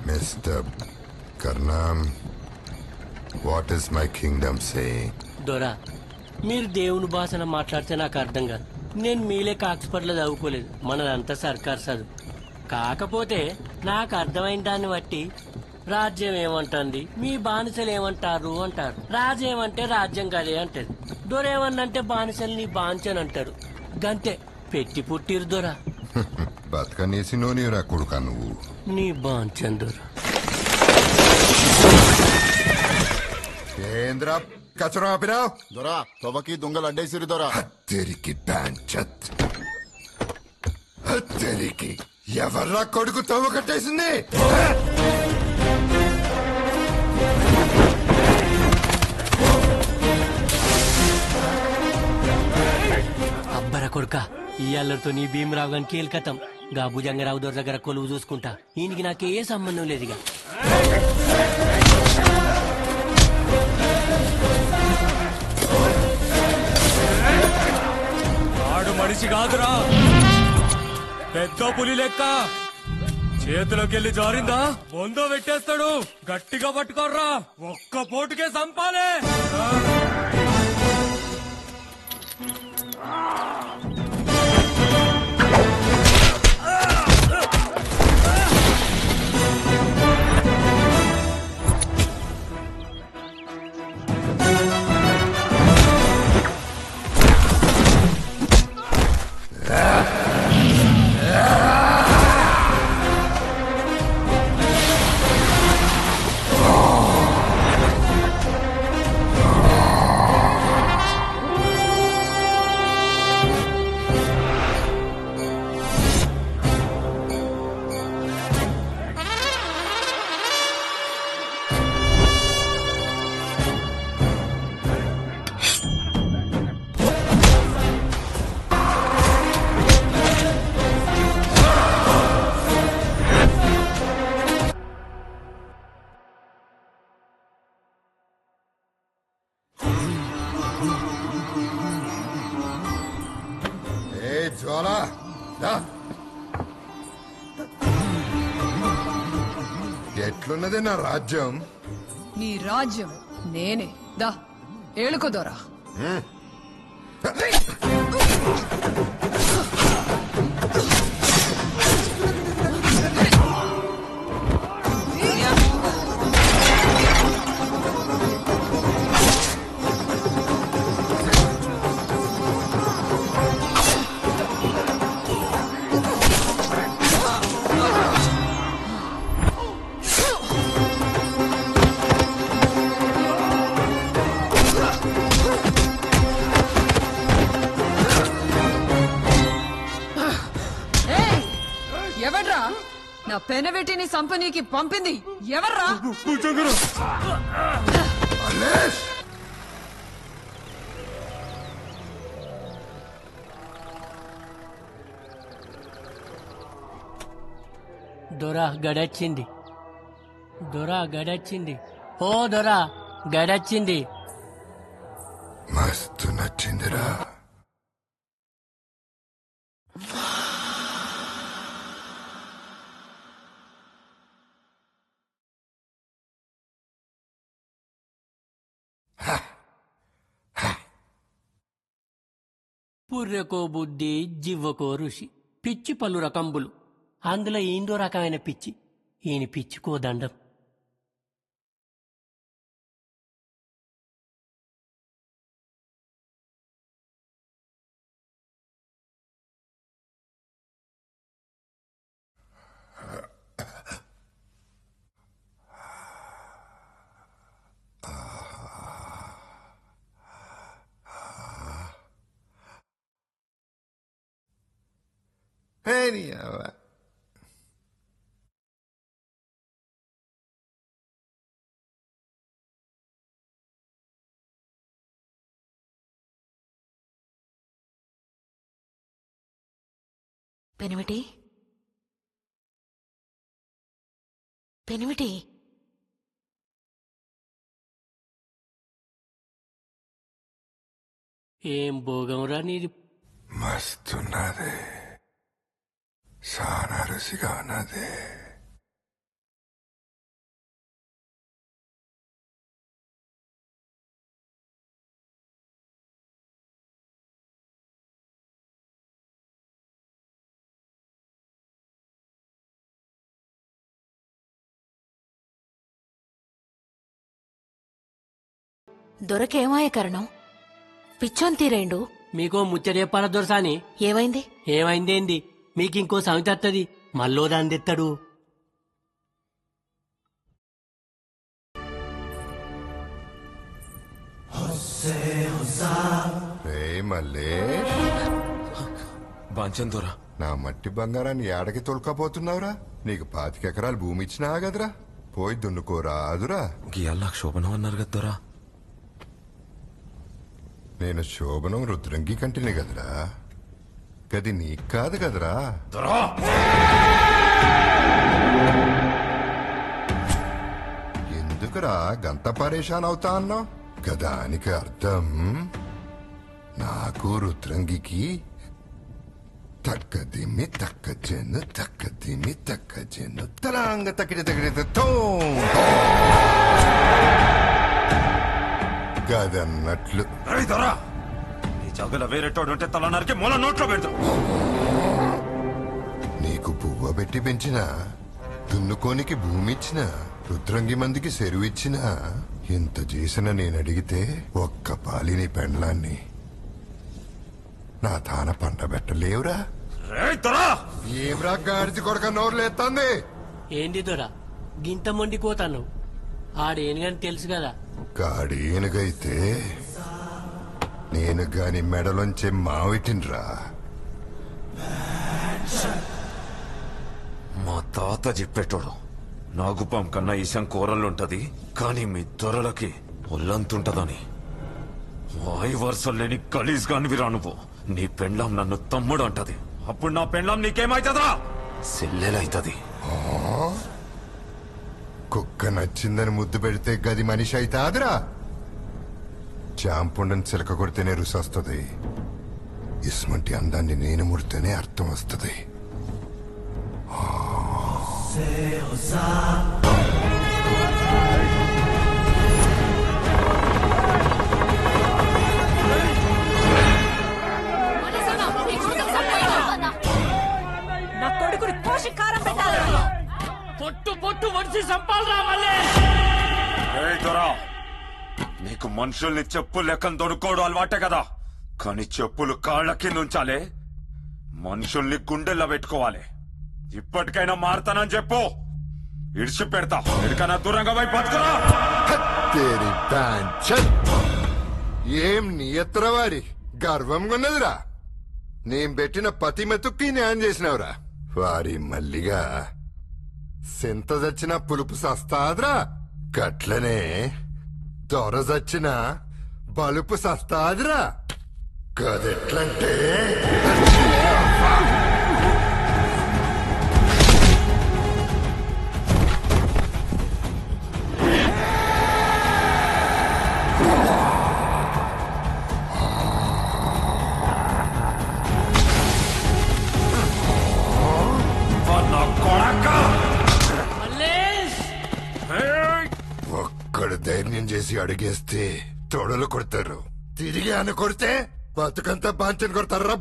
Mr. Karnam, what is my kingdom saying? దొరా మీరు దేవుని భాషన మాట్లాడితే నాకు అర్థం కాదు. నేను మీలే ఆక్స్ఫర్డ్లో చదువుకోలేదు, మనదంతా సర్కార్ చదువు. కాకపోతే నాకు అర్థమైన దాన్ని బట్టి రాజ్యం ఏమంటుంది, మీ బానిసలు ఏమంటారు అంటారు. రాజ్యం రాజ్యం కదే అంటది. దొరేమన్నంటే బానిసలు నీ బాంచని అంటారు. గంతే పెట్టి పుట్టిరు దొరా. బతకనేసి నోనిరా కొడుకా నువ్వు. నీ బాంచన్ దొరా. ఏంద్ర కచరా ఆపినావ్? దొరా తొవకి దొంగలు అడ్డేసిరి దొరా. హత్తెరికి బ్యాంచత్, హత్తెరికి ఎవర్రా కొడుకు తవ్వ కట్టేసింది? అబ్బర కొడుక, ఈ అల్లరితో నీ భీమరావు గాని కీలకతం. గా భుజంగరావు దొర దగ్గర కొలువు చూసుకుంటా. ఈయనకి నాకే సంబంధం లేదుగా. ఆడు మనిషి కాదురా, పెద్ద పులి లెక్క. చేతిలోకెళ్ళి జారిందా బొందో పెట్టేస్తాడు. గట్టిగా పట్టుకోర్రా, ఒక్క పోటుకే సంపాలే. జ్వాలా ఎట్లున్నది నా రాజ్యం? నీ రాజ్యం నేనే. దా ఏలుకోదోరా. ఎవర్రా నా పెనవెట్టిని సంపనీకి పంపింది? ఎవర్రా? దొరా గడచ్చింది, దొరా గడచ్చింది. ఓ దొరా గడచ్చింది. మస్తు నచ్చిందిరా. పుర్రెకో బుద్ధి, జివ్వకో ఋషి. పిచ్చి పలు రకంబులు, అందులో ఏందో రకమైన పిచ్చి. ఈయన పిచ్చికో దండం. పెనిమిటి పెనిమిటి ఏం భోగంరా నీది. మస్తున్నది, సానా రుచిగా ఉన్నది. దొరకేమాయ కరణం పిచ్చోన్ తీరేండు. మీకో ముచ్చట చెప్పాల దొరసాని. ఏమైంది? ఏమైందేంది, మీకు ఇంకో సమితి వస్తుంది, మళ్ళో దాన్ని తెత్తాడు. మల్లేష్, బాంచన్ దొరా. నా మట్టి బంగారాన్ని ఏడకి తొలకపోతున్నావురా? నీకు 25 ఎకరాలు భూమి ఇచ్చినా కదరా, పోయి దున్నుకోరాదురా. గియాల నాకు శోభనం అన్నారు కదా దొరా. నేను శోభనం రుద్రంగి కంటిని కదరా, గది నీకు కాదు కదరా. దొరా ఎందుకురా గంత పరేషాన్ అవుతా అన్నావు? గదానికి అర్థం నాకు రుద్రంగికి తక్కదిమ్మి తక్కజెన్ను తక్కదిమ్మి తక్కజెన్ను తలాంగ తక్కిడి తగిడి గదన్నట్లు. దొరా నీ జగల వేరేటోడు ఉంటే తలనారికి మూల నోట్లో పెడతాం. నీకు పువ్వ పెట్టి పెంచిన, దున్నుకోనికి భూమి ఇచ్చిన, రుద్రంగి మందికి సెరువు ఇచ్చిన, ఇంత చేసిన నేను అడిగితే ఒక్క పాలిని పెండ్లాన్ని నా తాన పంట పెట్టలేవురా. ఏమ్రా గాడిది కొడక నోరులేస్తుంది? ఏంది దొరా గింత మొండిపోతాను? ఆడేనుగని తెలుసు కదా. గాడి ఏనుగైతే నేను గాని మెడలోంచే మావిటిన్రా. మా తాత చెప్పేటోడు నాగుపాం కన్నా ఈశం కూరలుంటది, కానీ మీ దొరలకి ఒళ్ళంతుంటదని. వాయి వరుసలు లేని గలీజ్ గానివిరా నువ్వు. నీ పెండ్లాం నన్ను తమ్ముడు అంటది, అప్పుడు నా పెండ్లాం నీకేమైతుందా? సెల్లెలైతది. కుక్క నచ్చిందని ముద్దు పెడితే గది మనిషి అయితాదిరా. చాంపుండని చిలక కొడితేనే రుచి వస్తుంది. ఇస్మంటి అందాన్ని నేను ముడితేనే అర్థం వస్తుంది. నా కొడుకుని కోసి కారం పెట్టాలి. పొట్టు పొట్టు వడిసి సంపాలరా మళ్ళీ. దొరా నీకు మనుషుల్ని చెప్పు లెక్కను దొడుకోవడం అలవాటే కదా, కానీ చెప్పులు కాళ్ళ కింద ఉంచాలే, మనుషుల్ని గుండెల్లో పెట్టుకోవాలి. ఇప్పటికైనా మారతానని చెప్పు, ఇడిచి పెడతా. ఎడికైనా దూరంగా పోయి బతుకురా. తేరి ప్యాంచన్. ఏం నియత్రవారి గర్వంగా ఉన్నదిరా. నేను పెట్టిన పతి మెతుక్కి న్యాయం చేసినవరా. వారి మల్లిగా సెంత చచ్చిన పులుపు సస్తాదిరా. గట్లనే దొర చచ్చిన బలుపు సస్తాదిరా. గదెట్లంటే ఒక్కడు ధైర్యం చేసి అడిగేస్తే తొడలు కొడతారు, తిరిగి అని కొడితే బతుకంతా బాంచని కొడతారు.